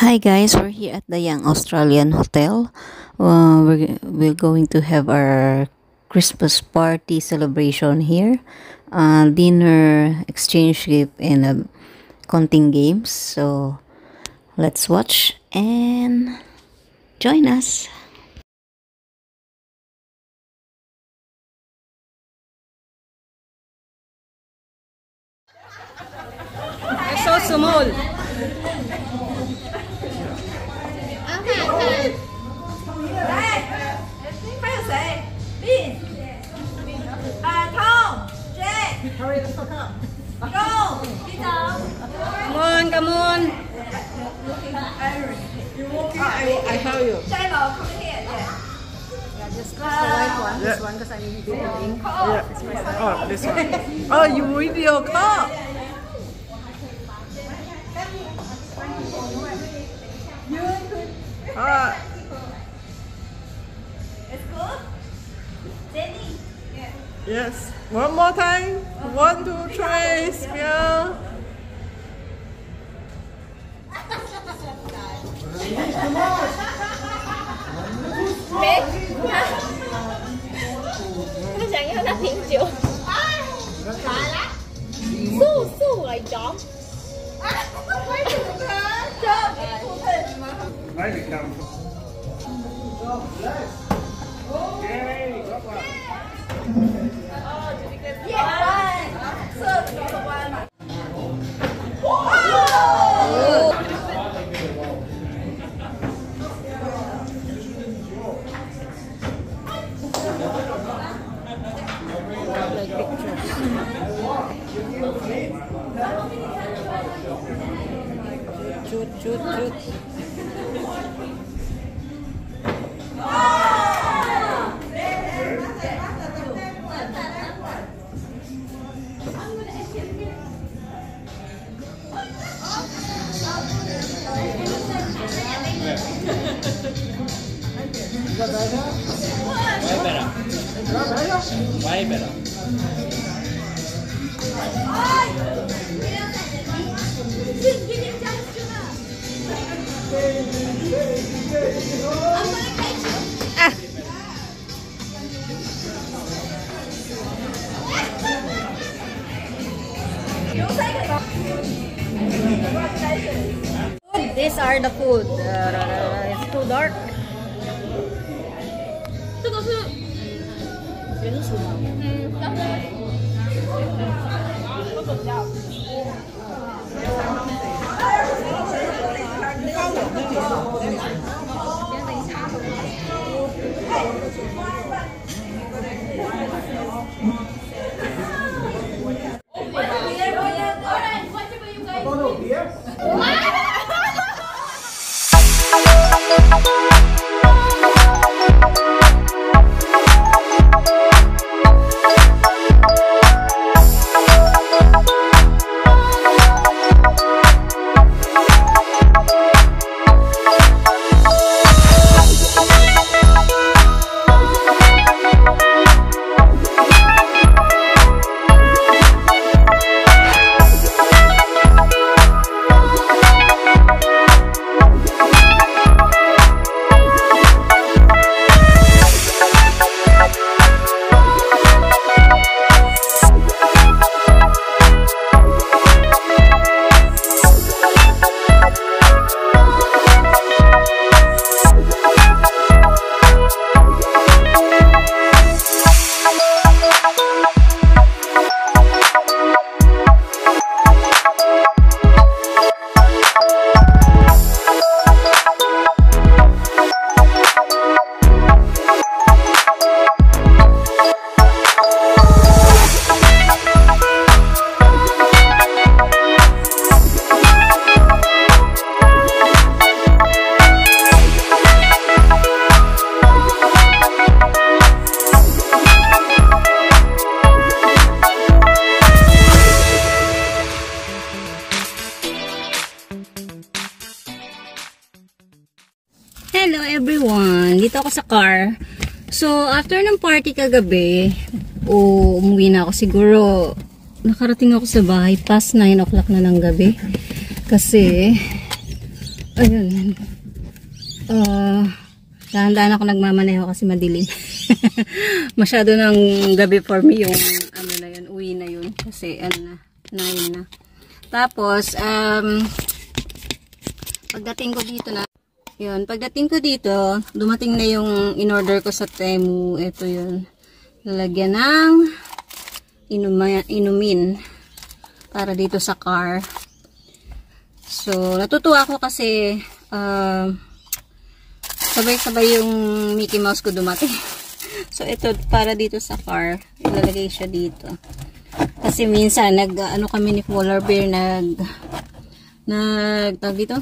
Hi guys, we're here at the Young Australian Hotel. We're going to have our Christmas party celebration here. Dinner, exchange gift, and counting games. So let's watch and join us. It's so small. Hurry the fuck up. Go! Come on, come on. You're walking, I help you. Come here, Yeah, just close the white one. This one, because I'm videoing. yeah. Oh, this one. Oh, you video call. It's good? Jenny? Yes. One more time. 1, 2, 3. Smell. Nó chẳng như nó tiếng chiều. Lại lắm. Su su lại chọn. Shoot. Way better. These are the food. It's too dark. 这个是也是薯条。但是这个比较。Hello everyone! Dito ako sa car. So, after ng party kagabi, umuwi na ako. Siguro, nakarating ako sa bahay past 9 o'clock na ng gabi. Kasi, Ayun. Dahan-dahan ako nagmamaneho kasi madilim. Masyado ng gabi for me yung ano na yun, uwi na yun. Kasi ano na, 9 na. Tapos, pagdating ko dito na, yun, pagdating ko dito, dumating na yung in-order ko sa Temu. Ito yun. Lalagyan ng inumin para dito sa car. So, natutuwa ako kasi sabay-sabay yung Mickey Mouse ko dumating. So, ito para dito sa car. Ilalagay siya dito. Kasi minsan, ano kami ni Polar Bear, tawag dito?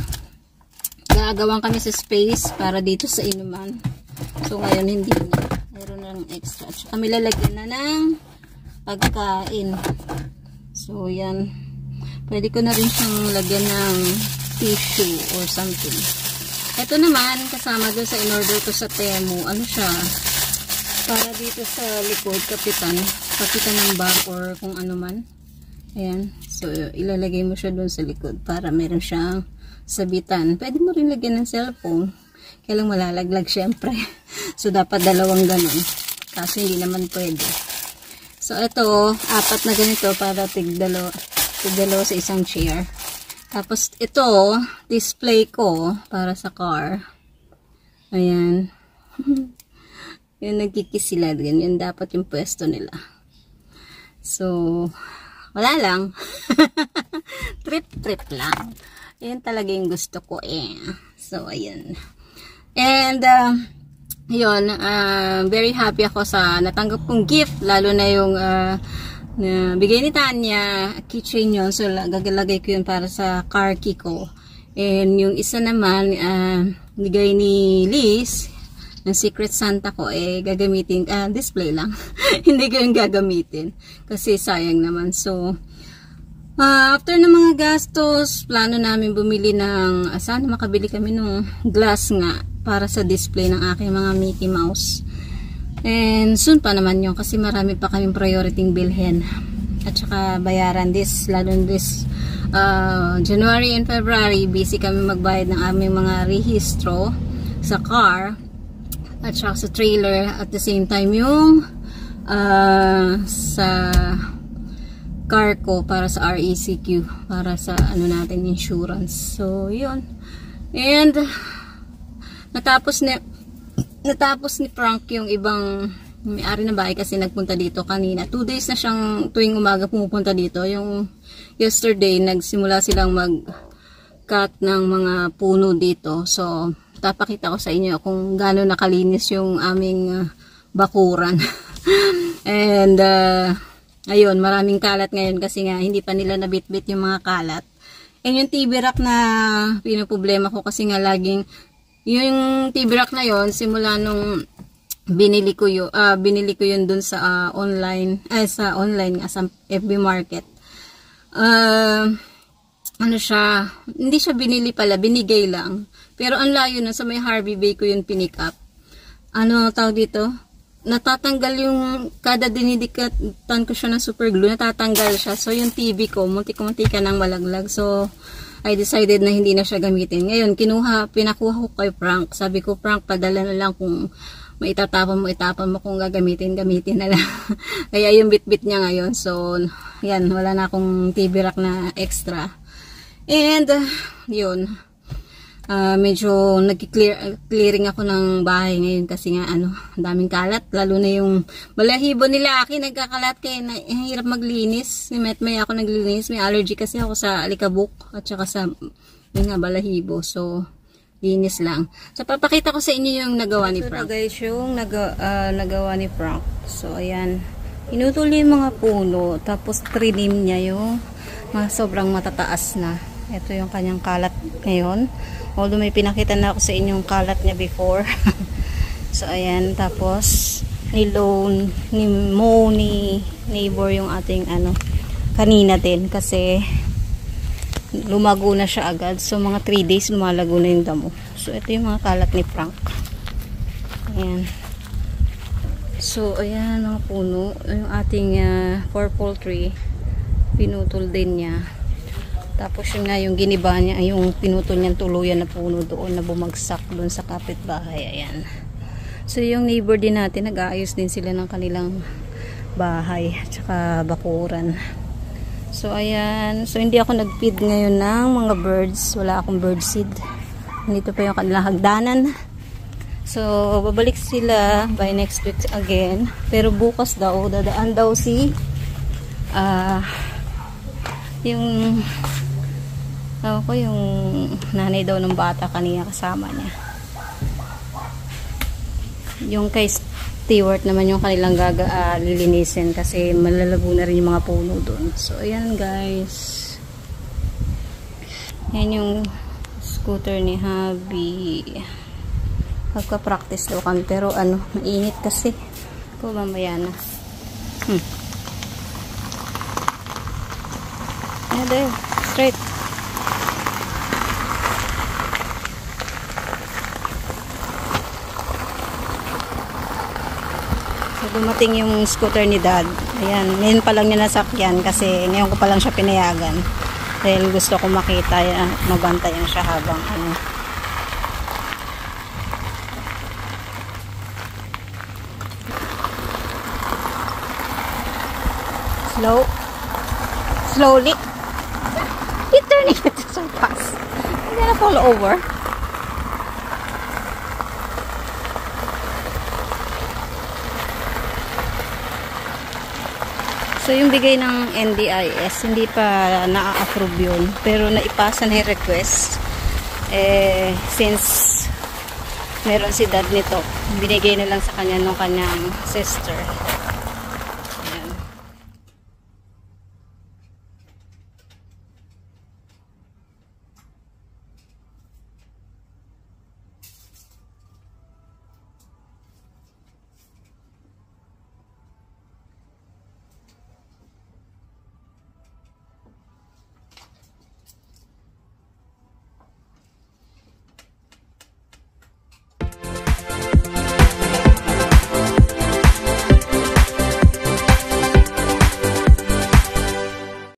Gagawang kami sa space para dito sa inuman. So, ngayon hindi na. Mayroon na ng extra. At kami lalagyan na ng pagkain. So, yan. Pwede ko na rin siyang lagyan ng tissue or something. Ito naman, kasama doon sa in-order ko sa Temu. Ano siya? Para dito sa likod, kapitan ng bag or kung ano man. Ayan. So, ilalagay mo siya doon sa likod para meron siyang sabitan. Pwede mo rin lagyan ng cellphone. Kailang malalaglag syempre. So, dapat dalawang ganun. Kasi hindi naman pwede. So, ito, 4 na ganito para tigdalo sa isang chair. Tapos, ito, display ko para sa car. Ayan. Yung nagkikis sila. Ganyan dapat yung pwesto nila. So, wala lang. Trip lang. Yan talaga yung gusto ko eh. So, ayan. And, yun, very happy ako sa natanggap kong gift. Lalo na yung na bigay ni Tanya, keychain yun. So, gagalagay ko yun para sa car key ko. And yung isa naman, bigay ni Liz, ng Secret Santa ko, gagamitin, display lang. Hindi ko yung gagamitin. Kasi sayang naman. So, after ng mga gastos, plano namin bumili ng, sana makabili kami ng glass nga, para sa display ng aking mga Mickey Mouse. And soon pa naman yun kasi marami pa kaming priority bilhin at saka bayaran lalo this January and February busy kami magbayad ng aming mga rehistro sa car at saka sa trailer at the same time yung sa car ko para sa RECQ para sa ano natin insurance. So yun, and natapos ni Frank yung ibang may-ari na bahay kasi nagpunta dito kanina. 2 days na siyang tuwing umaga pumupunta dito. Yung yesterday, nagsimula silang mag-cut ng mga puno dito. So, tapakita ko sa inyo kung gaano nakalinis yung aming bakuran. And, ayun, maraming kalat ngayon kasi nga hindi pa nila nabitbit yung mga kalat. And yung TV rack na pinoproblema ko kasi nga laging yung TV rack na yon simula nung binili ko yun dun sa online sa FB Market. Ano siya, hindi siya binili pala, binigay lang. Pero ang layo na sa may Harvey Bay ko yun pinick up. Ano tawag dito? Natatanggal yung kada dinidikatan ko siya ng super glue, natatanggal siya. So yung TV ko, muntik-muntik ka nang malaglag. So I decided na hindi na siya gamitin. Ngayon, pinakuha ko kay Frank. Sabi ko, Frank, padala na lang kung itapon mo kung gamitin na lang. Kaya yung bit-bit niya ngayon. So, yan, wala na akong TV rack na extra. And, yun. Medyo nag-clearing ako ng bahay ngayon kasi nga, daming kalat. Lalo na yung balahibo nila akin, nagkakalat kaya hirap maglinis. May ako naglinis. May allergy kasi ako sa alikabok at saka sa balahibo. So, linis lang. So, papakita ko sa inyo yung nagawa ni Frank. So, guys, yung nagawa ni Frank. So, ayan. Inutuloy yung mga puno. Tapos, trinim niya yung mga sobrang matataas na. Ito yung kanyang kalat ngayon. Although may pinakita na ako sa inyong kalat niya before. So, ayan. Tapos, ni neighbor yung ating kanina din. Kasi, lumago na siya agad. So, mga 3 days lumalago na yung damo. So, ito yung mga kalat ni Frank. Ayan. So, ayan mga puno. Yung ating purple tree, pinutol din niya. Tapos yun nga yung giniba niya, yung pinutol niyang tuluyan na puno doon na bumagsak doon sa kapitbahay. Ayan. So yung neighbor din natin, nag-aayos din sila ng kanilang bahay at saka bakuran. So ayan. So hindi ako nag-feed ngayon ng mga birds. Wala akong bird seed. Nandito pa yung kanilang hagdanan. So babalik sila by next week again. Pero bukas daw, dadaan daw si yung nanay daw ng bata kanina kasama niya. Yung kay Stewart naman yung kanilang lilinisin kasi malalabo na rin yung mga puno doon. So ayan guys. Yan yung scooter ni Habi. Magpa-practice daw kami pero mainit kasi. Po mamaya na. There, straight. So, dumating yung scooter ni Dad. Ayan, ngayon pa lang niya nasakyan kasi ngayon ko pa lang siya pinayagan. Dahil gusto ko makita, mabantayan siya habang slowly. You're turning it so fast. I'm gonna fall over. So, yung bigay ng NDIS, hindi pa na-approve yun. Pero naipasa na yung request. Since meron si Dad nito, binigay na lang sa kanya ng kanyang sister.